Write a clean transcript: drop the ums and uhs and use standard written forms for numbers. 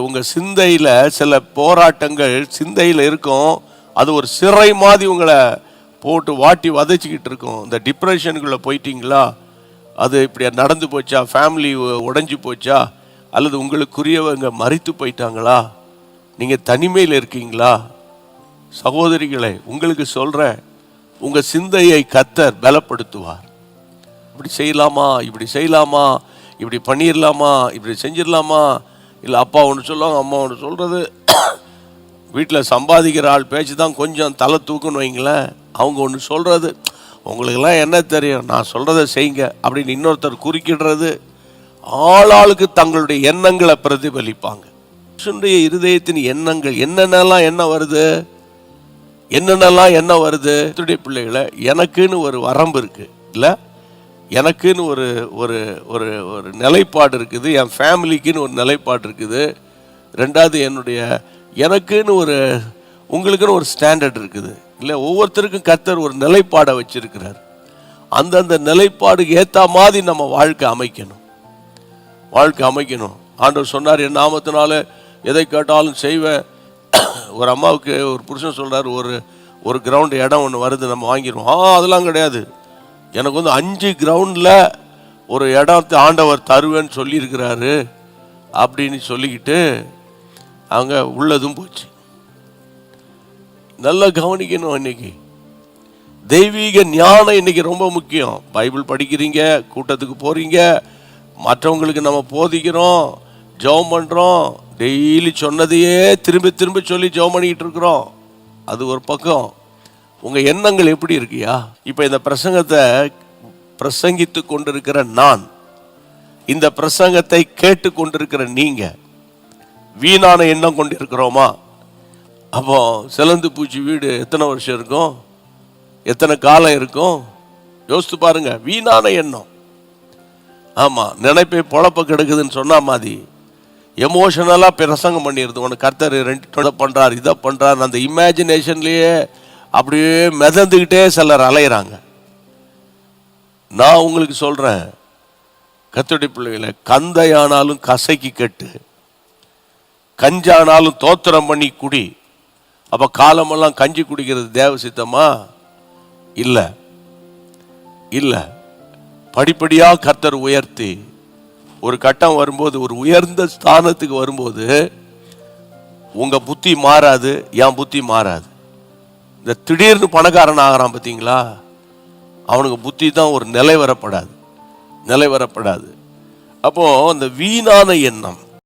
உங்கள் சிந்தையில் சில போராட்டங்கள் சிந்தையில் இருக்கும். அது ஒரு சிறை மாதிரி உங்களை போட்டு வாட்டி வதைச்சிக்கிட்டு இருக்கும். இந்த டிப்ரெஷனுக்குள்ளே போயிட்டீங்களா, அது இப்படி நடந்து போச்சா, ஃபேமிலி உடைஞ்சி போச்சா, அல்லது உங்களுக்குரியவங்க மரித்து போயிட்டாங்களா, நீங்கள் தனிமையில் இருக்கீங்களா? சகோதரிகளை உங்களுக்கு சொல்கிறேன், உங்கள் சிந்தையை கர்த்தர் பலப்படுத்துவார். இப்படி செய்யலாமா, இப்படி செய்யலாமா, இப்படி பண்ணிடலாமா, இப்படி செஞ்சிடலாமா, இல்லை அப்பா ஒன்று சொல்லுவாங்க, அம்மா ஒன்று சொல்கிறது. வீட்டில் சம்பாதிக்கிற ஆள் பேச்சு தான் கொஞ்சம் தலை தூக்குன்னு வைங்களேன். அவங்க ஒன்று சொல்கிறது, உங்களுக்கெல்லாம் என்ன தெரியும், நான் சொல்கிறத செய்யுங்க அப்படின்னு இன்னொருத்தர் குறுக்கிடுறது. ஆளாளுக்கு தங்களுடைய எண்ணங்களை பிரதிபலிப்பாங்க. மனுஷனுடைய இருதயத்தின் எண்ணங்கள் என்னென்னலாம் என்ன வருது, என்னென்னலாம் என்ன வருது. பிள்ளைகளை எனக்குன்னு ஒரு வரம்பு இருக்குது, இல்லை எனக்குன்னு ஒரு ஒரு ஒரு ஒரு நிலைப்பாடு இருக்குது, என் ஃபேமிலிக்குன்னு ஒரு நிலைப்பாடு இருக்குது. ரெண்டாவது எனக்குன்னு ஒரு உங்களுக்குன்னு ஒரு ஸ்டாண்டர்ட் இருக்குது, இல்லை ஒவ்வொருத்தருக்கும் கர்த்தர் ஒரு நிலைப்பாடை வச்சிருக்கிறார். அந்தந்த நிலைப்பாடுக்கு ஏற்ற மாதிரி நம்ம வாழ்க்கை அமைக்கணும். ஆண்டவர் சொன்னார், என் நாமத்தினால எதை கேட்டாலும் செய்வேன். ஒரு அம்மாவுக்கு ஒரு புருஷன் சொல்கிறார், ஒரு கிரவுண்டு இடம் ஒன்று வருது, நம்ம வாங்கிடுவோம். அதெல்லாம் கிடையாது, எனக்கு 5 கிரவுண்டில் ஒரு இடத்தை ஆண்டவர் தருவேன்னு சொல்லியிருக்கிறாரு அப்படின்னு சொல்லிக்கிட்டு அவங்க உள்ளதும் போச்சு. நல்லா கவனிக்கணும். இன்னைக்கு தெய்வீக ஞானம் இன்னைக்கு ரொம்ப முக்கியம். பைபிள் படிக்கிறீங்க, கூட்டத்துக்கு போகிறீங்க, மற்றவங்களுக்கு நம்ம போதிக்கிறோம், ஜெபம் பண்ணுறோம், டெய்லி சொன்னதையே திரும்ப திரும்ப சொல்லி ஜெபம் பண்ணிக்கிட்டு இருக்கிறோம். அது ஒரு பக்கம். உங்கள் எண்ணங்கள் எப்படி இருக்கியா? இப்போ இந்த பிரசங்கத்தை பிரசங்கித்து கொண்டிருக்கிற நான், இந்த பிரசங்கத்தை கேட்டு கொண்டிருக்கிற நீங்கள் வீணான எண்ணம் கொண்டு இருக்கிறோமா? அப்போ சிலந்து பூச்சி வீடு எத்தனை வருஷம் இருக்கும், எத்தனை காலம் இருக்கும்? யோசித்து பாருங்க. வீணான எண்ணம். ஆமாம், நினைப்பை பொழப்ப கெடுக்குதுன்னு சொன்னா மாதிரி எமோஷனலாக பிரசங்கம் பண்ணிடுது. உனக்கு கர்த்தர் 2 பண்ணுறார், இதை பண்ணுறார், அந்த இமேஜினேஷன்லேயே அப்படியே மிதந்துக்கிட்டே சிலர் அலையிறாங்க. நான் உங்களுக்கு சொல்கிறேன், கர்த்தருடைய பிள்ளைகளை, கந்தையானாலும் கசைக்கு கட்டு, கஞ்சானாலும் தோத்திரம் பண்ணி குடி. அப்போ காலமெல்லாம் கஞ்சி குடிக்கிறது தேவ சித்தமா? இல்லை இல்லை. படிப்படியாக கர்த்தர் உயர்த்தி ஒரு கட்டம் வரும்போது, ஒரு உயர்ந்த ஸ்தானத்துக்கு வரும்போது உங்கள் புத்தி மாறாது, என் புத்தி மாறாது. இந்த திடீர்னு பணக்காரன் ஆகிறான் பார்த்தீங்களா, அவனுக்கு புத்தி தான் ஒரு நிலை வரப்படாது. அப்போ அந்த வீணான எண்ணம்,